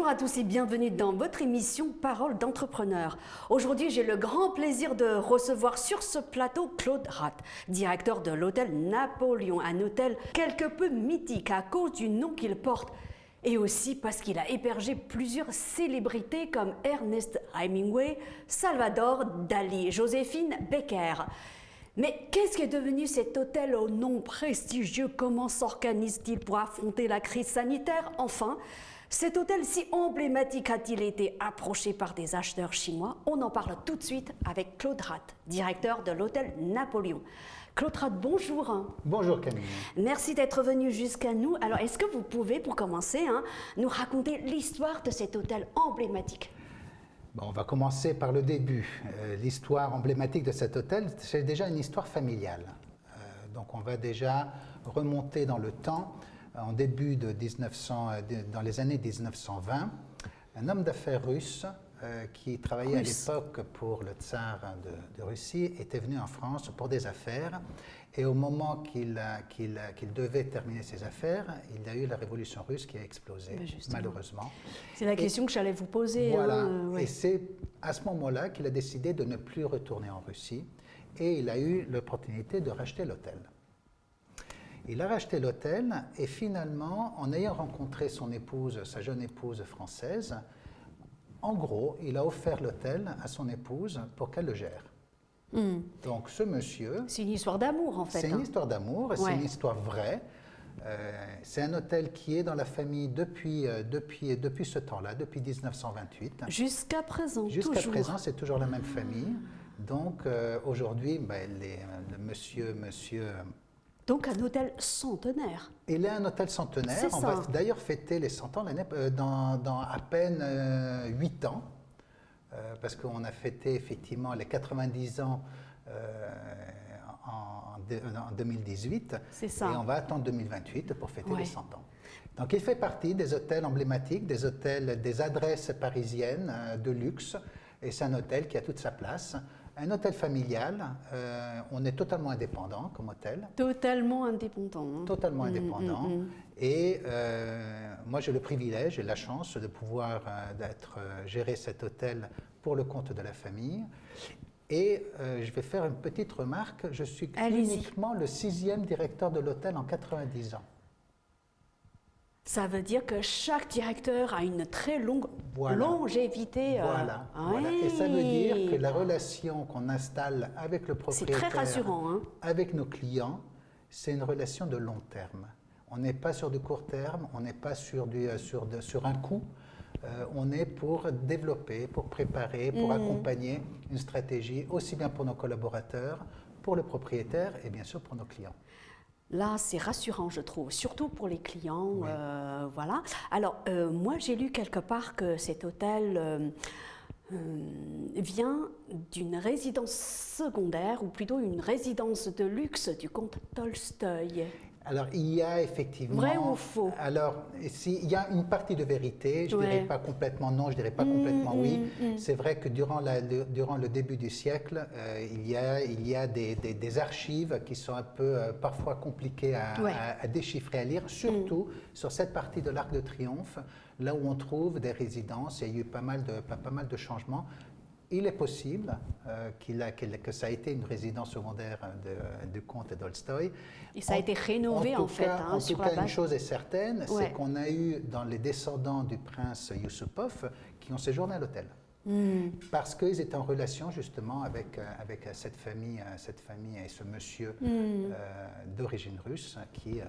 à tous et bienvenue dans votre émission Parole d'entrepreneur. Aujourd'hui, j'ai le grand plaisir de recevoir sur ce plateau Claude Rath, directeur de l'hôtel Napoléon, un hôtel quelque peu mythique à cause du nom qu'il porte et aussi parce qu'il a hébergé plusieurs célébrités comme Ernest Hemingway, Salvador Dali et Joséphine Baker. Mais qu'est-ce qui est devenu cet hôtel au nom prestigieux? Comment s'organise-t-il pour affronter la crise sanitaire? Enfin, cet hôtel si emblématique a-t-il été approché par des acheteurs chinois? On en parle tout de suite avec Claude Rath, directeur de l'hôtel Napoléon. Claude Rath, bonjour. Bonjour Camille. Merci d'être venu jusqu'à nous. Alors, est-ce que vous pouvez, pour commencer, nous raconter l'histoire de cet hôtel emblématique? Bon, on va commencer par le début. L'histoire emblématique de cet hôtel, c'est déjà une histoire familiale. Donc on va déjà remonter dans le temps, en début de dans les années 1920. Un homme d'affaires russe qui travaillait à l'époque pour le tsar de Russie était venu en France pour des affaires. Et au moment qu'il devait terminer ses affaires, il y a eu la révolution russe qui a explosé, malheureusement. C'est la question que j'allais vous poser. Voilà, et c'est à ce moment-là qu'il a décidé de ne plus retourner en Russie et il a eu l'opportunité de racheter l'hôtel. Il a racheté l'hôtel et finalement, en ayant rencontré son épouse, sa jeune épouse française, en gros, il a offert l'hôtel à son épouse pour qu'elle le gère. Donc ce monsieur... C'est une histoire d'amour en fait. C'est une histoire d'amour, c'est une histoire vraie. C'est un hôtel qui est dans la famille depuis ce temps-là, depuis 1928. Jusqu'à présent, Jusqu'à présent, c'est toujours la même famille. Donc aujourd'hui, le monsieur... Donc un hôtel centenaire. Il est un hôtel centenaire. On va d'ailleurs fêter les 100 ans dans à peine 8 ans. Parce qu'on a fêté effectivement les 90 ans en 2018. C'est ça. Et on va attendre 2028 pour fêter les 100 ans. Donc il fait partie des hôtels emblématiques, des adresses parisiennes de luxe. Et c'est un hôtel qui a toute sa place. Un hôtel familial, on est totalement indépendant comme hôtel. Totalement indépendant. Totalement indépendant. Et moi, j'ai le privilège et la chance de pouvoir gérer cet hôtel pour le compte de la famille. Et je vais faire une petite remarque. Je suis uniquement le 6e directeur de l'hôtel en 90 ans. Ça veut dire que chaque directeur a une très longue longévité. Voilà. Et ça veut dire que la relation qu'on installe avec le propriétaire, c'est très rassurant, avec nos clients, c'est une relation de long terme. On n'est pas sur du court terme, on n'est pas sur un coup. On est pour développer, pour préparer, pour accompagner une stratégie aussi bien pour nos collaborateurs, pour le propriétaire et bien sûr pour nos clients. Là, c'est rassurant, je trouve, surtout pour les clients. Voilà. Alors, moi, j'ai lu quelque part que cet hôtel vient d'une résidence secondaire, ou plutôt une résidence de luxe du comte Tolstoï. Alors, il y a effectivement... Vrai ou faux? Alors, il y a une partie de vérité, je ne dirais pas complètement non, je ne dirais pas complètement oui. C'est vrai que durant le début du siècle, il y a des archives qui sont un peu parfois compliquées à déchiffrer, à lire, surtout sur cette partie de l'Arc de Triomphe, là où on trouve des résidences, il y a eu pas mal de changements. Il est possible que ça a été une résidence secondaire du comte Tolstoï. Et ça a été rénové en fait. En tout cas, une chose est certaine, c'est qu'on a eu dans les descendants du prince Yusupov qui ont séjourné à l'hôtel. Parce qu'ils étaient en relation justement avec cette famille et ce monsieur d'origine russe qui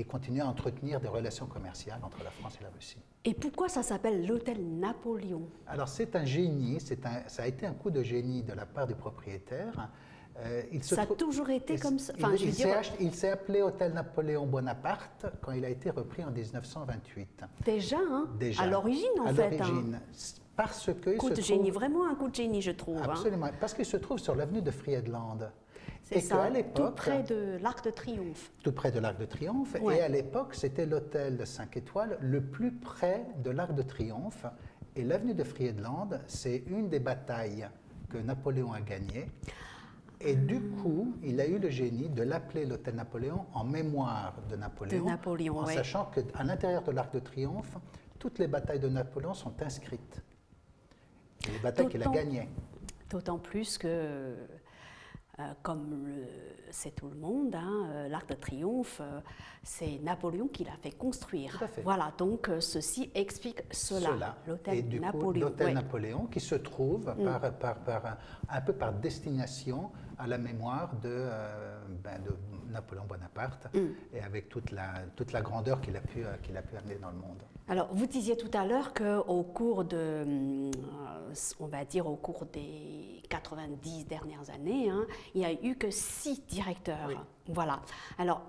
continue à entretenir des relations commerciales entre la France et la Russie. Et pourquoi ça s'appelle l'hôtel Napoléon? Alors c'est un génie, ça a été un coup de génie de la part du propriétaire. Ça a toujours été comme ça. Enfin, il s'est appelé Hôtel Napoléon Bonaparte quand il a été repris en 1928. Déjà, Déjà. À l'origine en fait. À l'origine. Parce que vraiment un coup de génie, je trouve. Absolument, parce qu'il se trouve sur l'avenue de Friedland. C'est ça, tout près de l'Arc de Triomphe. Tout près de l'Arc de Triomphe. Et à l'époque, c'était l'hôtel de 5 étoiles le plus près de l'Arc de Triomphe. Et l'avenue de Friedland, c'est une des batailles que Napoléon a gagnées. Et du coup, il a eu le génie de l'appeler l'hôtel Napoléon en mémoire de Napoléon, en sachant qu'à l'intérieur de l'Arc de Triomphe, toutes les batailles de Napoléon sont inscrites. Et les batailles qu'il a gagnées. D'autant plus que, comme c'est tout le monde, hein, l'Arc de Triomphe, c'est Napoléon qui l'a fait construire. Tout à fait. Voilà, donc ceci explique cela. L'hôtel Napoléon. L'hôtel Napoléon qui se trouve un peu par destination à la mémoire de Napoléon Bonaparte et avec toute la grandeur qu'il a pu amener dans le monde. Alors, vous disiez tout à l'heure qu'au cours on va dire au cours des 90 dernières années, hein, il n'y a eu que 6 directeurs. Oui. Voilà. Alors,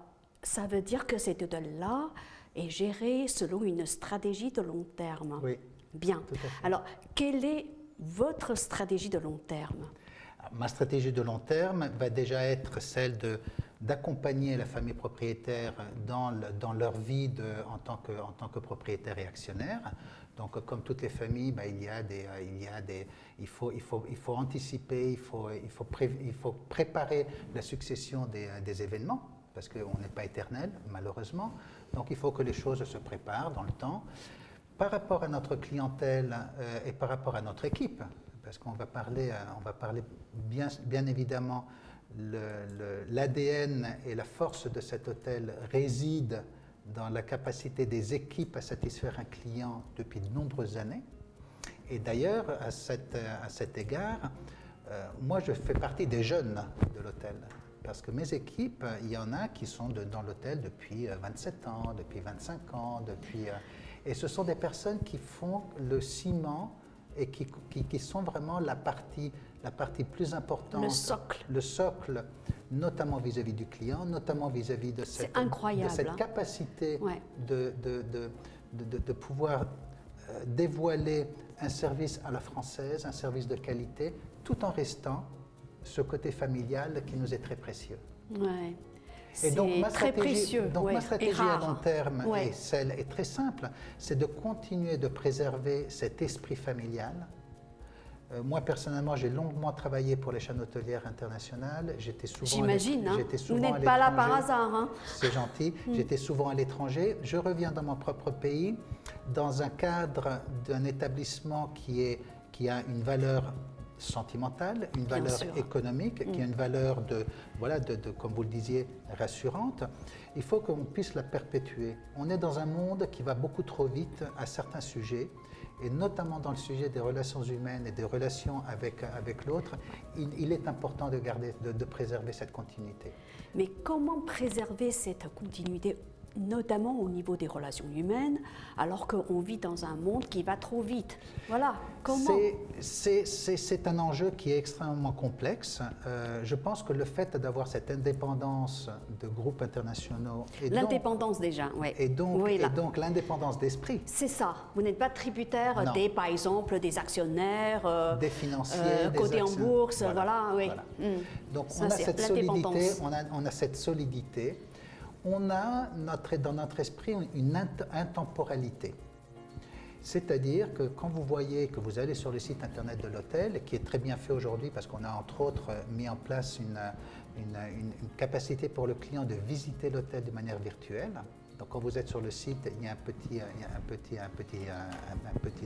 ça veut dire que cet hôtel-là est géré selon une stratégie de long terme. Oui. Bien. Tout à fait. Alors, quelle est votre stratégie de long terme? Ma stratégie de long terme va déjà être celle d'accompagner la famille propriétaire dans leur vie en tant que propriétaire et actionnaire. Donc, comme toutes les familles, il faut anticiper, il faut préparer la succession des événements, parce qu'on n'est pas éternel, malheureusement. Donc, il faut que les choses se préparent dans le temps. Par rapport à notre clientèle et par rapport à notre équipe, parce qu'on va parler bien évidemment, l'ADN et la force de cet hôtel résident dans la capacité des équipes à satisfaire un client depuis de nombreuses années. Et d'ailleurs, à cet égard, moi je fais partie des jeunes de l'hôtel. Parce que mes équipes, il y en a qui sont dans l'hôtel depuis 27 ans, depuis 25 ans, et ce sont des personnes qui font le ciment et qui sont vraiment la partie plus importante. Le socle, notamment vis-à-vis du client, notamment vis-à-vis de cette capacité de pouvoir dévoiler un service à la française, un service de qualité, tout en restant ce côté familial qui nous est très précieux. Ouais. Et donc ma stratégie à long terme est très simple, c'est de continuer de préserver cet esprit familial. Moi personnellement, j'ai longuement travaillé pour les chaînes hôtelières internationales. J'imagine, hein. Vous n'êtes pas là par hasard. Hein. C'est gentil. J'étais souvent à l'étranger. Je reviens dans mon propre pays, dans un cadre d'un établissement qui a une valeur sentimentale, une valeur économique, qui a une valeur comme vous le disiez, rassurante. Il faut qu'on puisse la perpétuer. On est dans un monde qui va beaucoup trop vite à certains sujets, et notamment dans le sujet des relations humaines et des relations avec l'autre, il est important de préserver cette continuité. Mais comment préserver cette continuité, notamment au niveau des relations humaines, alors qu'on vit dans un monde qui va trop vite? Voilà, comment? C'est un enjeu qui est extrêmement complexe. Je pense que le fait d'avoir cette indépendance de groupes internationaux... L'indépendance déjà, oui. Et donc l'indépendance d'esprit. C'est ça. Vous n'êtes pas tributaire par exemple, des actionnaires... des financiers, cotés en bourse, voilà, oui. Voilà. Donc ça, on a cette solidité. On a dans notre esprit une intemporalité. C'est-à-dire que quand vous voyez que vous allez sur le site internet de l'hôtel, qui est très bien fait aujourd'hui parce qu'on a entre autres mis en place une capacité pour le client de visiter l'hôtel de manière virtuelle. Donc quand vous êtes sur le site, il y a un petit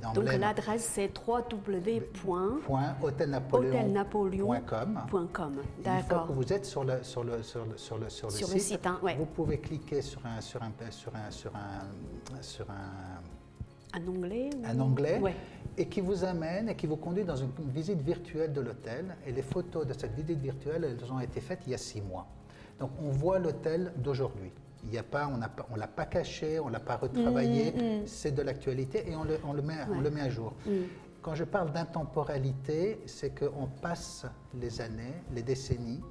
emblème. Donc l'adresse c'est www.hotelnapoleon.com. D'accord. Une fois que vous êtes sur le site, hein, vous pouvez cliquer sur un onglet et qui vous amène et qui vous conduit dans une visite virtuelle de l'hôtel. Et les photos de cette visite virtuelle, elles ont été faites il y a 6 mois. Donc on voit l'hôtel d'aujourd'hui. On ne l'a pas caché, on ne l'a pas retravaillé, c'est de l'actualité et on le met à jour. Quand je parle d'intemporalité, c'est qu'on passe les années, les décennies,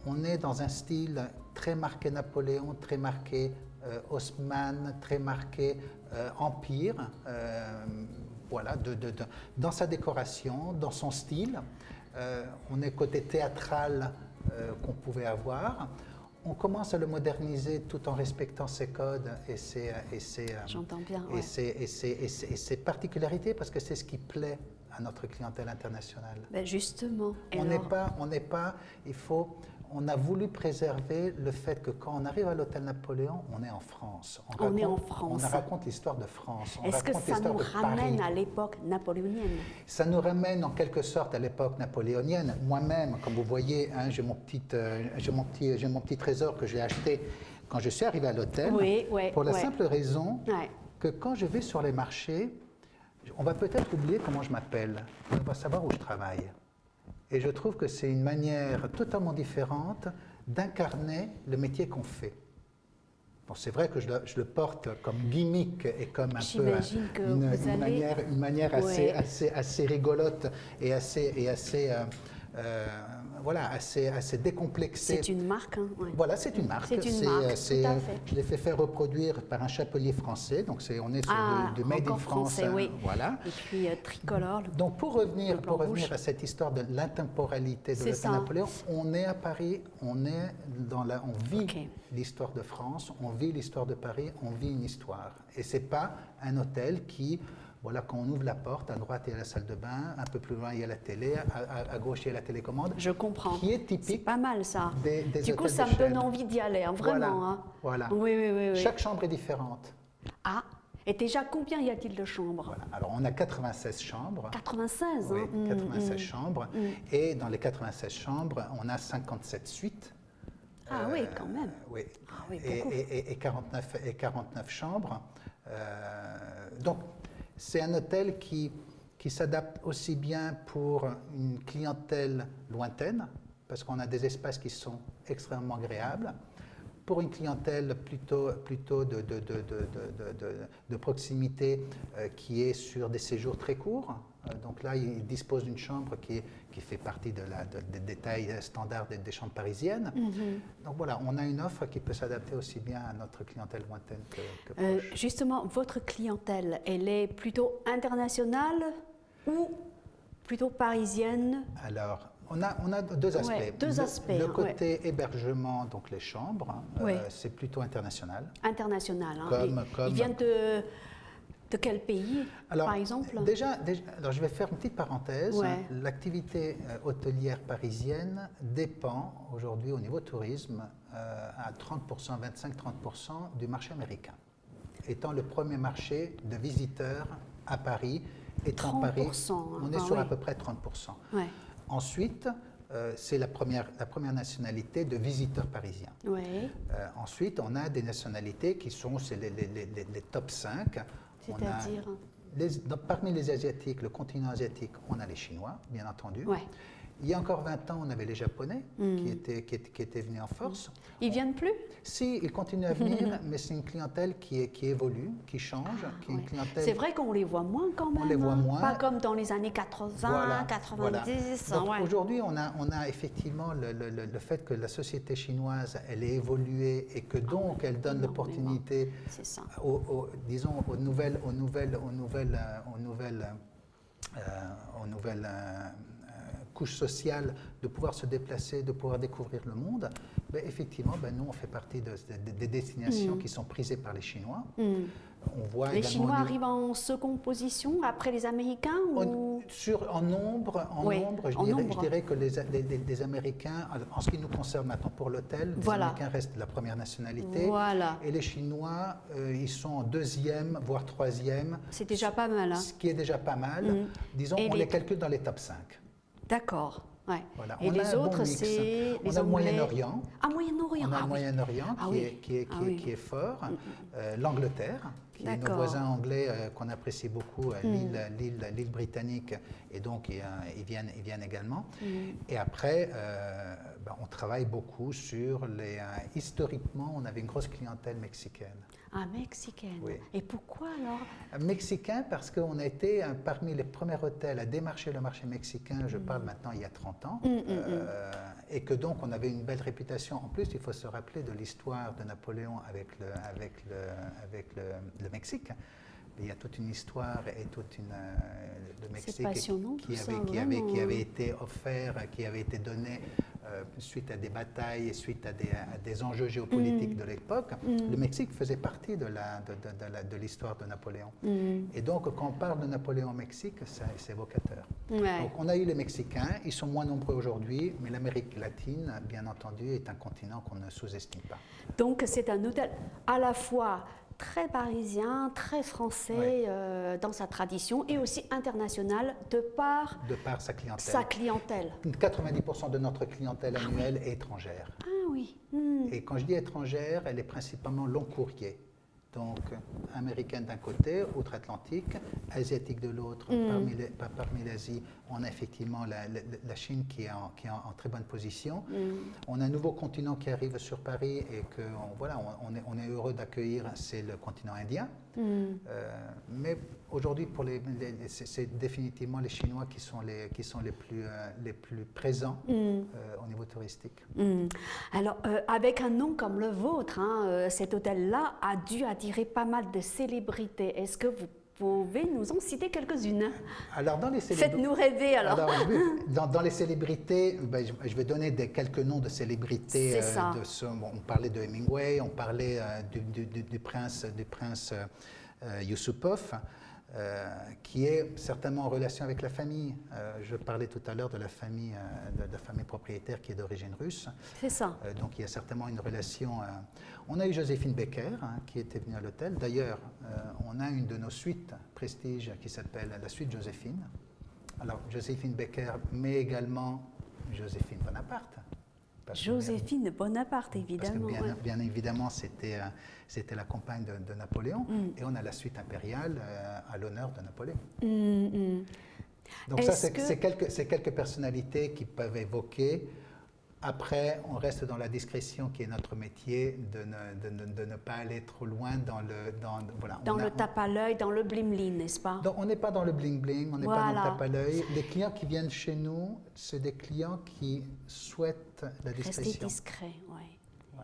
on est dans un style très marqué Napoléon, très marqué Haussmann, très marqué Empire, dans sa décoration, dans son style. On est côté théâtral qu'on pouvait avoir. On commence à le moderniser tout en respectant ses codes et ses particularités, parce que c'est ce qui plaît à notre clientèle internationale. Ben justement. on a voulu préserver le fait que quand on arrive à l'hôtel Napoléon, on est en France. On est en France. On raconte l'histoire de France. Est-ce que ça nous ramène à l'époque napoléonienne? Ça nous ramène en quelque sorte à l'époque napoléonienne. Moi-même, comme vous voyez, hein, j'ai mon petit trésor que j'ai acheté quand je suis arrivé à l'hôtel, pour la simple raison que quand je vais sur les marchés, on va peut-être oublier comment je m'appelle, mais on va savoir où je travaille. Et je trouve que c'est une manière totalement différente d'incarner le métier qu'on fait. Bon, c'est vrai que je le porte comme gimmick et comme un peu une manière assez rigolote et assez décomplexée. C'est une marque. Hein, Voilà, c'est une marque. C'est une marque, tout à fait. Je l'ai fait faire reproduire par un chapelier français, donc on est sur du Made in France. Français, oui. Voilà. Et puis tricolore. Donc pour revenir à cette histoire de l'intemporalité de l'hôtel Napoléon, on est à Paris, on vit l'histoire de France, on vit l'histoire de Paris, on vit une histoire. Et c'est pas un hôtel qui... Voilà, quand on ouvre la porte, à droite il y a la salle de bain, un peu plus loin il y a la télé, à gauche il y a la télécommande. Je comprends. Qui est typique. C'est pas mal ça. Du coup, ça me donne envie d'y aller, hein, vraiment. Voilà. Hein. Oui. Chaque chambre est différente. Ah, et déjà combien y a-t-il de chambres? Voilà. Alors on a 96 chambres. 96 Oui, 96 chambres. Et dans les 96 chambres, on a 57 suites. Ah oui, quand même. Oui. Ah, oui, beaucoup. Et 49 chambres. Donc, c'est un hôtel qui s'adapte aussi bien pour une clientèle lointaine, parce qu'on a des espaces qui sont extrêmement agréables, pour une clientèle plutôt de proximité qui est sur des séjours très courts. Donc là, il dispose d'une chambre qui fait partie des détails standards des chambres parisiennes. Donc voilà, on a une offre qui peut s'adapter aussi bien à notre clientèle lointaine que proche. Justement, votre clientèle, elle est plutôt internationale ou plutôt parisienne? Alors, on a deux aspects. Deux aspects. Le côté hébergement, donc les chambres, c'est plutôt international. International. Hein. Ils viennent de quel pays, par exemple? Déjà, alors je vais faire une petite parenthèse. L'activité hôtelière parisienne dépend aujourd'hui au niveau tourisme à 30%, 25-30% du marché américain, étant le premier marché de visiteurs à Paris. Étant 30%, Paris, on est sur à peu près 30%. Ensuite, c'est la première nationalité de visiteurs parisiens. Ensuite, on a des nationalités qui sont les top 5. C'est-à-dire parmi les Asiatiques, le continent asiatique, on a les Chinois, bien entendu. Il y a encore 20 ans, on avait les Japonais qui étaient venus en force. Ils viennent plus? Si, ils continuent à venir, mais c'est une clientèle qui évolue, qui change. C'est vrai qu'on les voit moins quand même. On les voit moins. Pas comme dans les années 80, 90. Donc aujourd'hui, on a effectivement le fait que la société chinoise, elle ait évolué et que donc elle donne l'opportunité, disons, aux nouvelles couche sociale de pouvoir se déplacer, de pouvoir découvrir le monde, effectivement, nous, on fait partie des destinations qui sont prisées par les Chinois. On voit les Chinois arrivent en seconde position après les Américains en nombre, je dirais que les Américains, en ce qui nous concerne maintenant pour l'hôtel, les Américains restent la première nationalité. Et les Chinois, ils sont en deuxième, voire troisième. C'est déjà pas mal. Ce qui est déjà pas mal. Disons, on les calcule dans les top 5. D'accord. Voilà. Et les autres, c'est on a le Moyen-Orient. Moyen-Orient. On a le Moyen-Orient qui est fort. L'Angleterre, qui est nos voisins anglais qu'on apprécie beaucoup, l'île britannique, et donc ils viennent également. Et après, on travaille beaucoup sur historiquement, on avait une grosse clientèle mexicaine. Ah, mexicaine. Et pourquoi alors? Mexicain, parce qu'on a été parmi les premiers hôtels à démarcher le marché mexicain, je parle maintenant il y a 30 ans, et que donc on avait une belle réputation. En plus, il faut se rappeler de l'histoire de Napoléon avec le Mexique. Il y a toute une histoire et le Mexique passionnant, qui avait été offert, qui avait été donné suite à des batailles et suite à des enjeux géopolitiques de l'époque, le Mexique faisait partie de l'histoire de Napoléon. Et donc, quand on parle de Napoléon au Mexique, c'est évocateur. Ouais. Donc, on a eu les Mexicains, ils sont moins nombreux aujourd'hui, mais l'Amérique latine, bien entendu, est un continent qu'on ne sous-estime pas. Donc c'est un hôtel à la fois très parisien, très français dans sa tradition et aussi international de par sa clientèle. Sa clientèle. 90% de notre clientèle annuelle est étrangère. Ah oui. Et quand je dis étrangère, elle est principalement long courrier. Donc, américaine d'un côté, outre-Atlantique, asiatique de l'autre. Parmi l'Asie, on a effectivement la Chine qui est en très bonne position. On a un nouveau continent qui arrive sur Paris et que on est heureux d'accueillir, c'est le continent indien. Mais aujourd'hui, c'est définitivement les Chinois qui sont les plus présents au niveau touristique. Alors, avec un nom comme le vôtre, cet hôtel-là a dû attirer pas mal de célébrités. Est-ce que vous pouvez nous en citer quelques-unes? Alors, faites-nous rêver alors. Dans les célébrités, je vais donner quelques noms de célébrités. C'est ça. On parlait de Hemingway, on parlait du prince Yusupov, qui est certainement en relation avec la famille. Je parlais tout à l'heure de la famille propriétaire qui est d'origine russe. C'est ça. Donc il y a certainement une relation. On a eu Joséphine Baker qui était venue à l'hôtel. D'ailleurs, on a une de nos suites prestige qui s'appelle la suite Joséphine. Alors Joséphine Baker, mais également Joséphine Bonaparte. Joséphine Bonaparte, évidemment. Parce que bien évidemment, c'était la compagne de Napoléon. Et on a la suite impériale à l'honneur de Napoléon. Donc ça, c'est quelques personnalités qui peuvent évoquer. Après, on reste dans la discrétion qui est notre métier, de ne pas aller trop loin dans le tape à l'œil, dans le bling-bling, n'est-ce pas? Donc, on n'est pas dans le bling-bling, on n'est pas dans le tape à l'œil. Les clients qui viennent chez nous, c'est des clients qui souhaitent la discrétion. Rester discret, oui,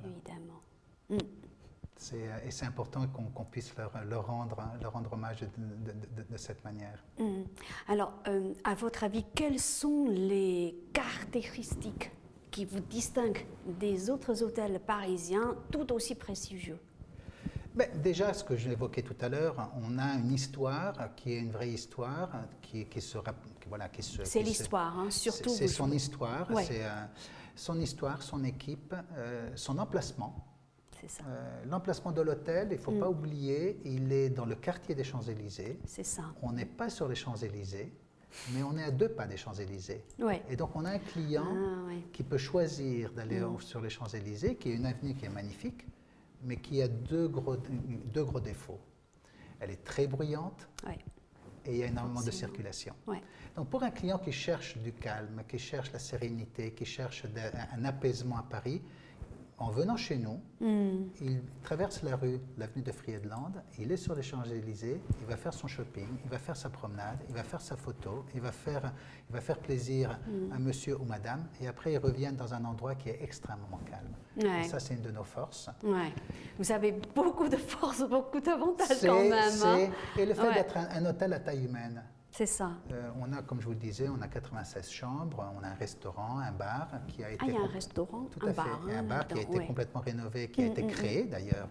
évidemment. Et c'est important qu'on puisse leur rendre hommage de cette manière. Alors, à votre avis, quelles sont les caractéristiques qui vous distinguent des autres hôtels parisiens tout aussi prestigieux? Déjà, ce que je l'évoquais tout à l'heure, on a une histoire qui est une vraie histoire, C'est l'histoire, surtout. C'est son histoire, ouais. C'est son histoire, son équipe, son emplacement. C'est ça. L'emplacement de l'hôtel, il ne faut pas oublier, il est dans le quartier des Champs-Élysées. C'est ça. On n'est pas sur les Champs-Élysées, mais on est à 2 pas des Champs-Élysées. Ouais. Et donc, on a un client qui peut choisir d'aller sur les Champs-Élysées, qui est une avenue qui est magnifique, mais qui a deux gros défauts. Elle est très bruyante et il y a énormément de circulation. Ouais. Donc, pour un client qui cherche du calme, qui cherche la sérénité, qui cherche un apaisement à Paris, en venant chez nous, il traverse l'avenue de Friedland, il est sur les Champs-Élysées, il va faire son shopping, il va faire sa promenade, il va faire sa photo, il va faire plaisir à monsieur ou madame, et après il revient dans un endroit qui est extrêmement calme. Ouais. Et ça, c'est une de nos forces. Ouais. Vous avez beaucoup de force, beaucoup d'avantages quand même. Et le fait d'être un hôtel à taille humaine. C'est ça. On a, comme je vous le disais, on a 96 chambres, on a un restaurant, un bar qui a été... il y a un restaurant, tout à fait. Il y a un bar qui a été complètement rénové, qui a été créé d'ailleurs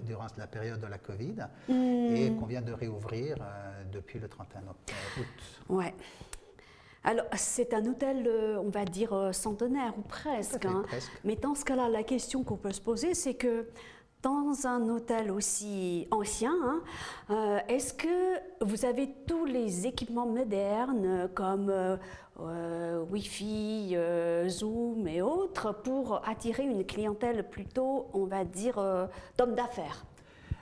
durant la période de la Covid et qu'on vient de réouvrir depuis le 31 août. Ouais. Alors, c'est un hôtel, on va dire, centenaire ou presque. Presque. Mais dans ce cas-là, la question qu'on peut se poser, c'est que dans un hôtel aussi ancien, est-ce que vous avez tous les équipements modernes comme Wi-Fi, Zoom et autres pour attirer une clientèle plutôt, on va dire, d'hommes d'affaires?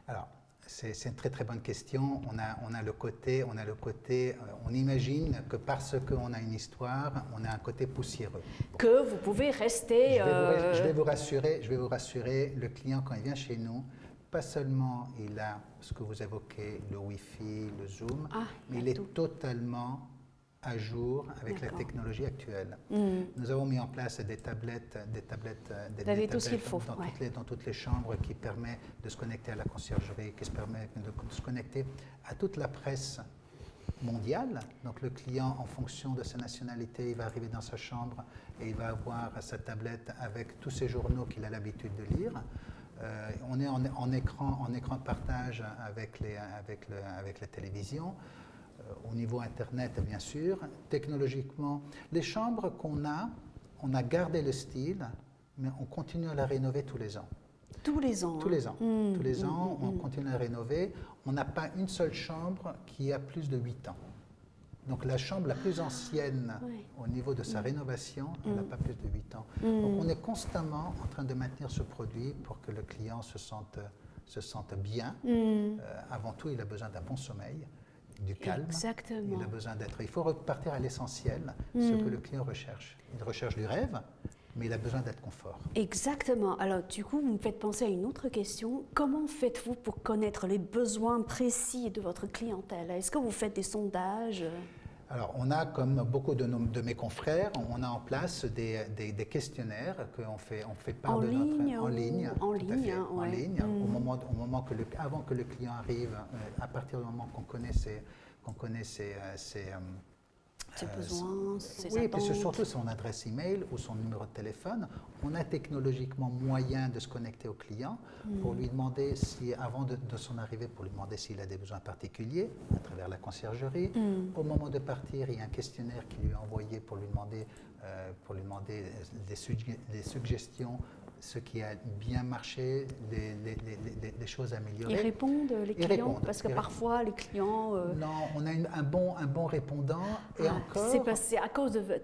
Alors, c'est une très très bonne question. On a le côté, on imagine que parce qu'on a une histoire, on a un côté poussiéreux. Que vous pouvez rester. Je vais vous rassurer, le client quand il vient chez nous, pas seulement il a ce que vous évoquez, le Wi-Fi, le Zoom, mais il est totalement à jour avec la technologie actuelle. Nous avons mis en place des tablettes tout ce qu'il faut, dans toutes les chambres qui permettent de se connecter à la conciergerie, qui se permet de se connecter à toute la presse mondiale. Donc le client, en fonction de sa nationalité, il va arriver dans sa chambre et il va avoir sa tablette avec tous ces journaux qu'il a l'habitude de lire. On est en écran de partage avec la télévision. Au niveau Internet, bien sûr. Technologiquement, les chambres on a gardé le style, mais on continue à la rénover tous les ans. Tous les ans. Tous les ans. Tous les ans, on continue à rénover. On n'a pas une seule chambre qui a plus de 8 ans. Donc la chambre la plus ancienne au niveau de sa rénovation, elle n'a pas plus de 8 ans. Donc on est constamment en train de maintenir ce produit pour que le client se sente bien. Avant tout, il a besoin d'un bon sommeil, du calme. Exactement. Il faut repartir à l'essentiel, ce que le client recherche. Il recherche du rêve, mais il a besoin d'être confort. Exactement. Alors, du coup, vous me faites penser à une autre question. Comment faites-vous pour connaître les besoins précis de votre clientèle? Est-ce que vous faites des sondages? Alors, on a, comme beaucoup de mes confrères, on a en place des questionnaires qu'on fait part de notre... En ligne. En ligne. Avant que le client arrive, à partir du moment qu'on connaît ses besoins, ses oui, attentes. et puis surtout son adresse email ou son numéro de téléphone. On a technologiquement moyen de se connecter au client pour lui demander avant de son arrivée, pour lui demander s'il a des besoins particuliers à travers la conciergerie. Au moment de partir, il y a un questionnaire qui lui est envoyé pour lui demander des suggestions, ce qui a bien marché, des choses améliorées. Ils répondent, les clients, parce que parfois les clients... Non, on a un bon répondant et encore... C'est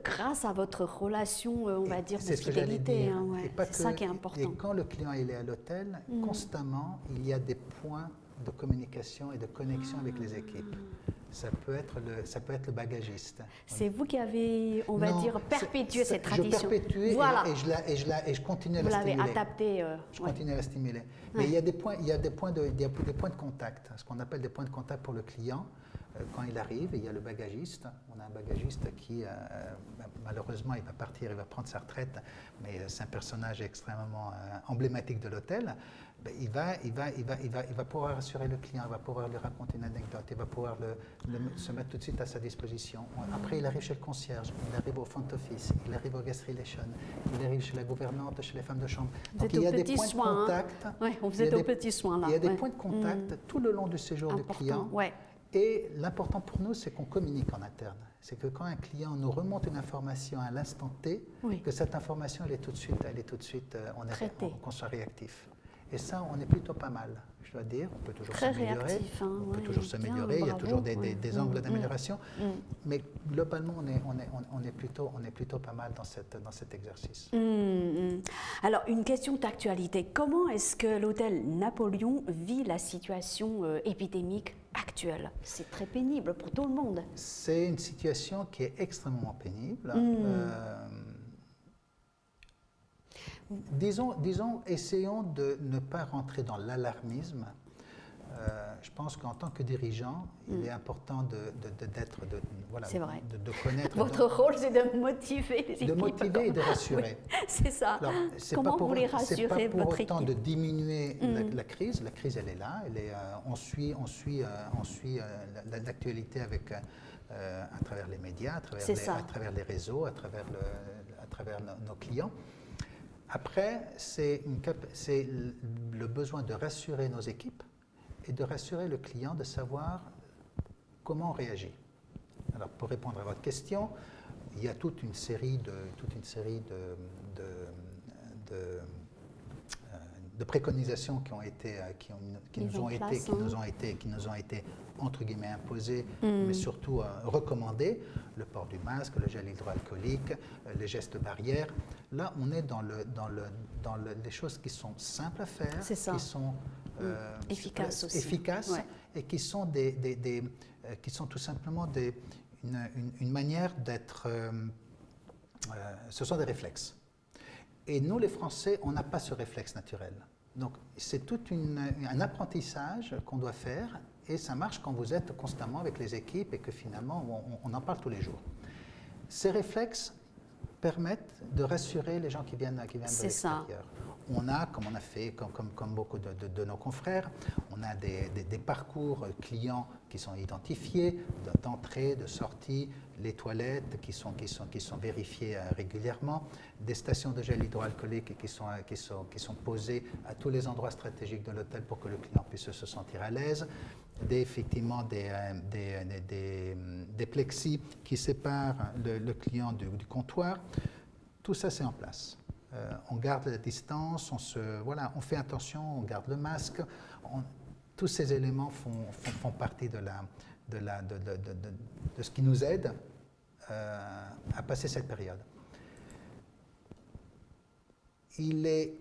grâce à votre relation, on va dire, de fidélité. C'est ça qui est important. Et quand le client il est à l'hôtel, constamment, il y a des points de communication et de connexion avec les équipes. Ça peut être le bagagiste. C'est vous qui avez, on va dire, perpétué cette tradition. Je perpétue voilà. et je continue à la stimuler. Vous l'avez adapté. Je continue à la stimuler. Mais il y a des points de contact, ce qu'on appelle des points de contact pour le client. Quand il arrive, il y a le bagagiste. On a un bagagiste qui, malheureusement, il va partir, il va prendre sa retraite, mais c'est un personnage extrêmement emblématique de l'hôtel. Il va pouvoir rassurer le client, il va pouvoir lui raconter une anecdote, il va pouvoir se mettre tout de suite à sa disposition. Après, il arrive chez le concierge, il arrive au front office, il arrive au guest relation, il arrive chez la gouvernante, chez les femmes de chambre. Donc il y a des points de contact. Vous êtes aux petits soins là. Il y a des points de contact tout le long du séjour du client. Et l'important pour nous, c'est qu'on communique en interne. C'est que quand un client nous remonte une information à l'instant T, que cette information, elle est tout de suite, qu'on soit réactif. Et ça, on est plutôt pas mal, je dois dire. On peut toujours s'améliorer. On peut toujours s'améliorer. Il y a toujours des angles d'amélioration. Mais globalement, on est plutôt pas mal dans cet exercice. Alors, une question d'actualité. Comment est-ce que l'hôtel Napoléon vit la situation épidémique actuelle? C'est très pénible pour tout le monde. C'est une situation qui est extrêmement pénible. Disons, essayons de ne pas rentrer dans l'alarmisme. Je pense qu'en tant que dirigeant, il est important de connaître. Votre rôle, c'est de motiver les équipes. De motiver et de rassurer. Oui, c'est ça. Alors, comment vous les rassurez, votre équipe? C'est pas pour autant de diminuer la crise. La crise, elle est là. On suit l'actualité à travers les médias, à travers les réseaux, à travers nos clients. Après, c'est le besoin de rassurer nos équipes et de rassurer le client, de savoir comment on réagit. Alors, pour répondre à votre question, il y a toute une série de préconisations qui nous ont été entre guillemets imposées, mais surtout recommandées. Le port du masque, le gel hydroalcoolique, les gestes barrières. Là, on est dans les choses qui sont simples à faire, qui sont efficaces aussi, et qui sont qui sont tout simplement une manière d'être. Ce sont des réflexes. Et nous, les Français, on n'a pas ce réflexe naturel. Donc, c'est tout un apprentissage qu'on doit faire, et ça marche quand vous êtes constamment avec les équipes et que finalement, on en parle tous les jours. Ces réflexes permettent de rassurer les gens qui viennent de l'extérieur. on a, comme on a fait, comme beaucoup de nos confrères, on a des parcours clients qui sont identifiés, d'entrée, de sortie, les toilettes qui sont vérifiées régulièrement, des stations de gel hydroalcoolique qui sont posées à tous les endroits stratégiques de l'hôtel pour que le client puisse se sentir à l'aise, effectivement des plexis qui séparent le client du comptoir. Tout ça, c'est en place. On garde la distance, on fait attention, on garde le masque. Tous ces éléments font partie de ce qui nous aide à passer cette période. Il est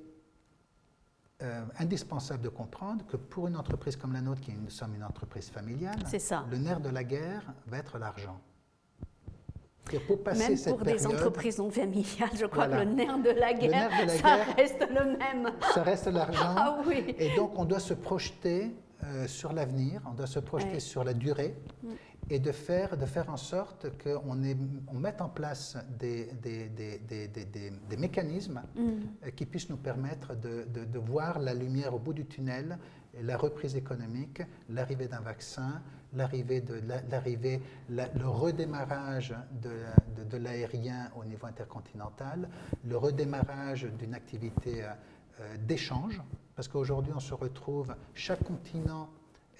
indispensable de comprendre que pour une entreprise comme la nôtre, nous sommes une entreprise familiale, le nerf de la guerre va être l'argent. Même pour des entreprises non familiales, je crois que le nerf de la guerre, reste le même. Ça reste l'argent. Ah oui. Et donc, on doit se projeter sur l'avenir, on doit se projeter sur la durée et de faire en sorte qu'on mette en place des mécanismes qui puissent nous permettre de voir la lumière au bout du tunnel, la reprise économique, l'arrivée d'un vaccin, le redémarrage de l'aérien au niveau intercontinental, le redémarrage d'une activité d'échange, parce qu'aujourd'hui on se retrouve, chaque continent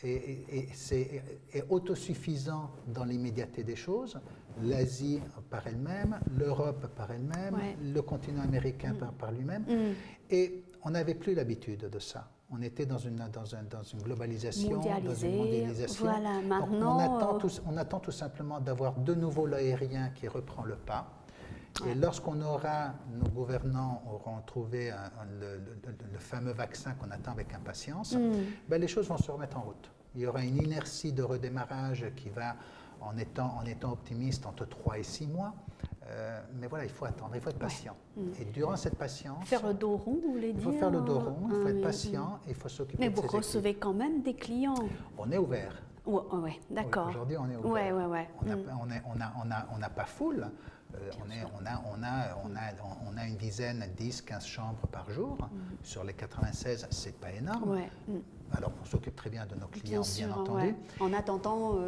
est autosuffisant dans l'immédiateté des choses, l'Asie par elle-même, l'Europe par elle-même, le continent américain par lui-même, et on n'avait plus l'habitude de ça. On était dans une globalisation, dans une mondialisation. Voilà, maintenant, on attend tout simplement d'avoir de nouveau l'aérien qui reprend le pas. Et lorsqu'on nos gouvernants auront trouvé le fameux vaccin qu'on attend avec impatience, les choses vont se remettre en route. Il y aura une inertie de redémarrage qui va, en étant optimiste, entre 3 et 6 mois. Mais voilà, il faut attendre, il faut être patient. Et durant cette patience... Faire le dos rond, vous voulez dire? Il faut faire le dos rond, il faut être patient, et il faut s'occuper de ses équipes. Mais vous recevez quand même des clients? On est ouvert. Oui, d'accord. Aujourd'hui, on est ouvert. On n'a pas full. On a une dizaine, 10, 15 chambres par jour. Sur les 96, c'est pas énorme. Alors, on s'occupe très bien de nos clients, bien entendu. En attendant...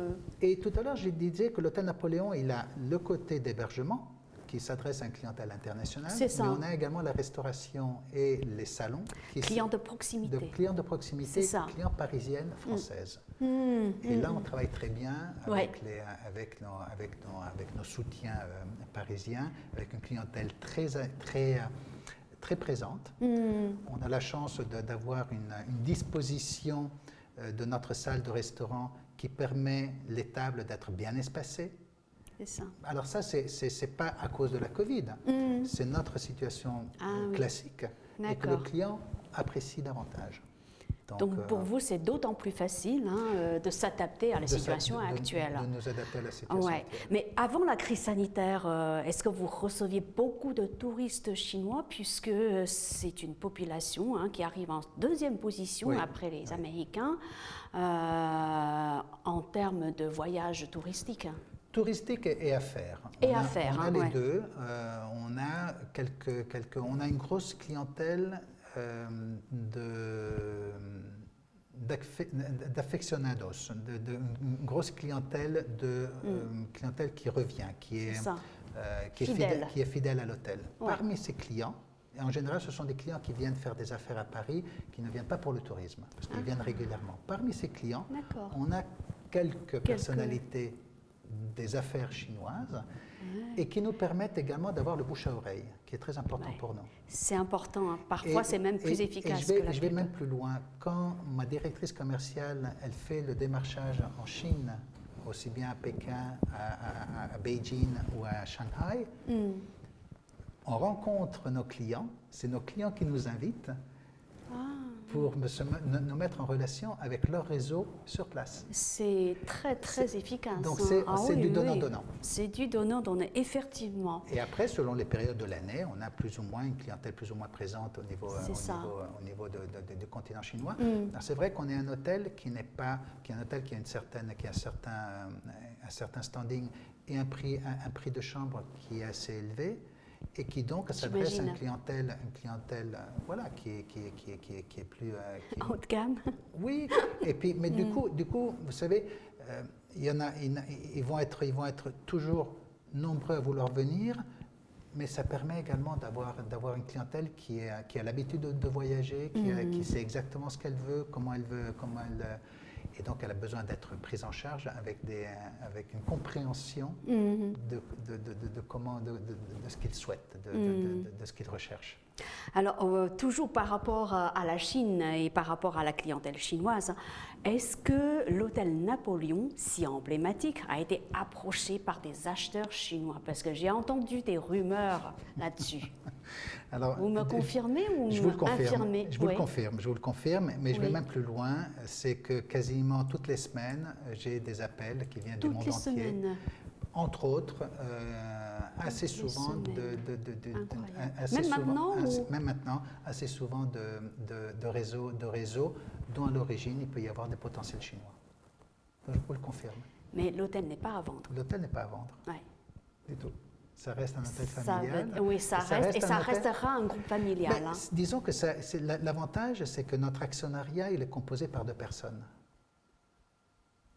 Et tout à l'heure, je disais que l'hôtel Napoléon, il a le côté d'hébergement qui s'adresse à une clientèle internationale. C'est ça. Mais on a également la restauration et les salons. Clients de proximité. Clients de proximité, clients parisiennes, françaises. Et là, on travaille très bien avec nos soutiens parisiens, avec une clientèle très présente. On a la chance d'avoir une disposition de notre salle de restaurant qui permet les tables d'être bien espacées. C'est ça. Alors ça, c'est pas à cause de la Covid, c'est notre situation classique et que le client apprécie davantage. Donc pour vous, c'est d'autant plus facile de s'adapter à la situation actuelle. De nous adapter à la situation actuelle. Mais avant la crise sanitaire, est-ce que vous receviez beaucoup de touristes chinois, puisque c'est une population qui arrive en deuxième position après les Américains en termes de voyages touristiques? Touristique et affaires. On a les deux. On a une grosse clientèle d'affeccionados, une grosse clientèle clientèle qui revient, qui est fidèle à l'hôtel. Parmi ces clients, et en général, ce sont des clients qui viennent faire des affaires à Paris, qui ne viennent pas pour le tourisme, parce qu'ils viennent régulièrement. Parmi ces clients, on a quelques personnalités des affaires chinoises et qui nous permettent également d'avoir le bouche à oreille, qui est très important pour nous. C'est important, parfois c'est même plus efficace que la pub. Je vais même plus loin. Quand ma directrice commerciale, elle fait le démarchage en Chine, aussi bien à Pékin, à Beijing ou à Shanghai, on rencontre nos clients, c'est nos clients qui nous invitent pour nous mettre en relation avec leur réseau sur place. C'est très efficace. Donc c'est du donnant-donnant. C'est du donnant-donnant, effectivement. Et après, selon les périodes de l'année, on a plus ou moins une clientèle plus ou moins présente au niveau du continent chinois. C'est vrai qu'on est un hôtel qui a un certain standing et un prix de chambre qui est assez élevé. et qui donc s'adresse à J'imagine. une clientèle voilà, qui est plus... Haut de gamme. Oui, et puis, mais du coup, vous savez, il y en a, ils vont être toujours nombreux à vouloir venir, mais ça permet également d'avoir une clientèle qui a l'habitude de voyager, qui sait exactement ce qu'elle veut, et donc elle a besoin d'être prise en charge avec une compréhension de ce qu'ils souhaitent, de ce qu'ils recherchent. Alors, toujours par rapport à la Chine et par rapport à la clientèle chinoise, est-ce que l'hôtel Napoléon, si emblématique, a été approché par des acheteurs chinois? Parce que j'ai entendu des rumeurs là-dessus. Alors, Vous me confirmez ou je vous le me confirme, infirmez? je vous Oui. le confirme, je vous le confirme, mais je vais Oui. même plus loin, c'est que quasiment toutes les semaines, j'ai des appels qui viennent du Toutes monde les entier. semaines. Entre autres, assez Toutes les souvent, semaines. Incroyable. assez Même souvent- maintenant assez- ou- même maintenant, assez souvent de réseaux dont à l'origine il peut y avoir des potentiels chinois. Donc, je vous le confirme. Mais l'hôtel n'est pas à vendre. L'hôtel n'est pas à vendre Ouais. du tout. Ça reste un hôtel Ça familial. oui, ça Et reste, et un ça hôtel- restera un groupe familial. Mais Hein. disons que l'avantage, c'est que notre actionnariat, il est composé par 2 personnes.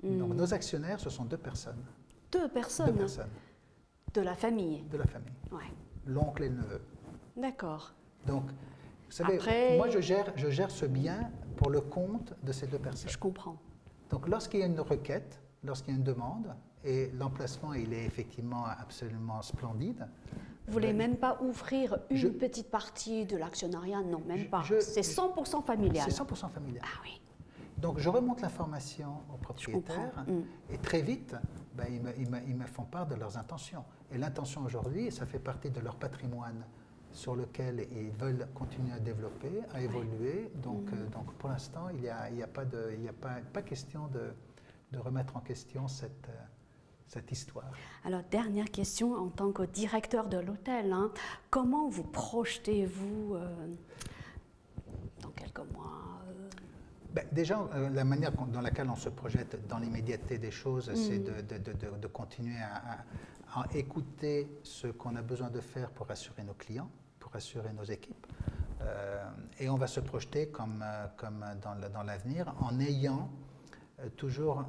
Donc nos actionnaires, ce sont 2 personnes. Deux 2 personnes personnes de la famille. de la famille, Ouais. l'oncle et le neveu. D'accord. Donc, vous savez, Après- moi je gère ce bien pour le compte de ces 2 personnes. Je comprends. Donc lorsqu'il y a une requête, lorsqu'il y a une demande, et l'emplacement il est effectivement absolument splendide. Vous voulez ben, même pas ouvrir une je- petite partie de l'actionnariat? Non, même je- pas. je- C'est 100% familial. C'est 100% familial. Ah oui. Donc je remonte l'information aux propriétaires comprends. et très vite, ben, ils me font part de leurs intentions. Et l'intention aujourd'hui, ça fait partie de leur patrimoine sur lequel ils veulent continuer à développer, à évoluer. Donc, donc pour l'instant, il n'y a pas question de remettre en question cette histoire. Alors, dernière question en tant que directeur de l'hôtel. Hein, comment vous projetez-vous dans quelques mois Ben, déjà, la manière dans laquelle on se projette dans l'immédiateté des choses, c'est de continuer à écouter ce qu'on a besoin de faire pour assurer nos clients, pour assurer nos équipes. Et on va se projeter comme dans l'avenir en ayant toujours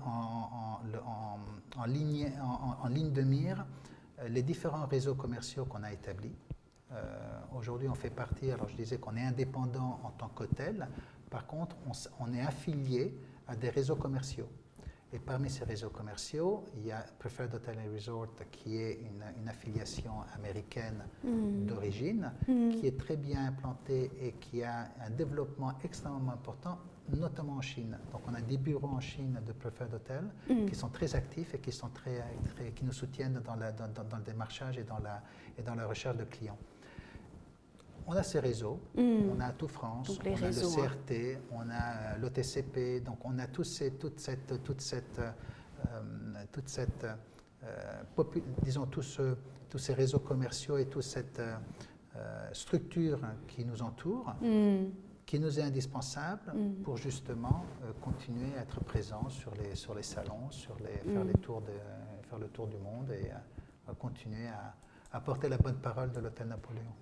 en ligne de mire les différents réseaux commerciaux qu'on a établis. Aujourd'hui, on fait partie, alors je disais qu'on est indépendant en tant qu'hôtel, par contre, on est affilié à des réseaux commerciaux. Et parmi ces réseaux commerciaux, il y a Preferred Hotel and Resort, qui est une affiliation américaine d'origine, qui est très bien implantée et qui a un développement extrêmement important, notamment en Chine. Donc on a des bureaux en Chine de Preferred Hotel qui sont très actifs et qui nous soutiennent dans le démarchage et dans la recherche de clients. On a ces réseaux, on a Atout France, Donc les on réseaux, a le CRT, on a l'OTCP, donc on a tous ces réseaux commerciaux et toute cette structure qui nous entoure, qui nous est indispensable pour justement continuer à être présent sur les salons, faire le tour du monde et continuer à porter la bonne parole de l'Hôtel Napoléon.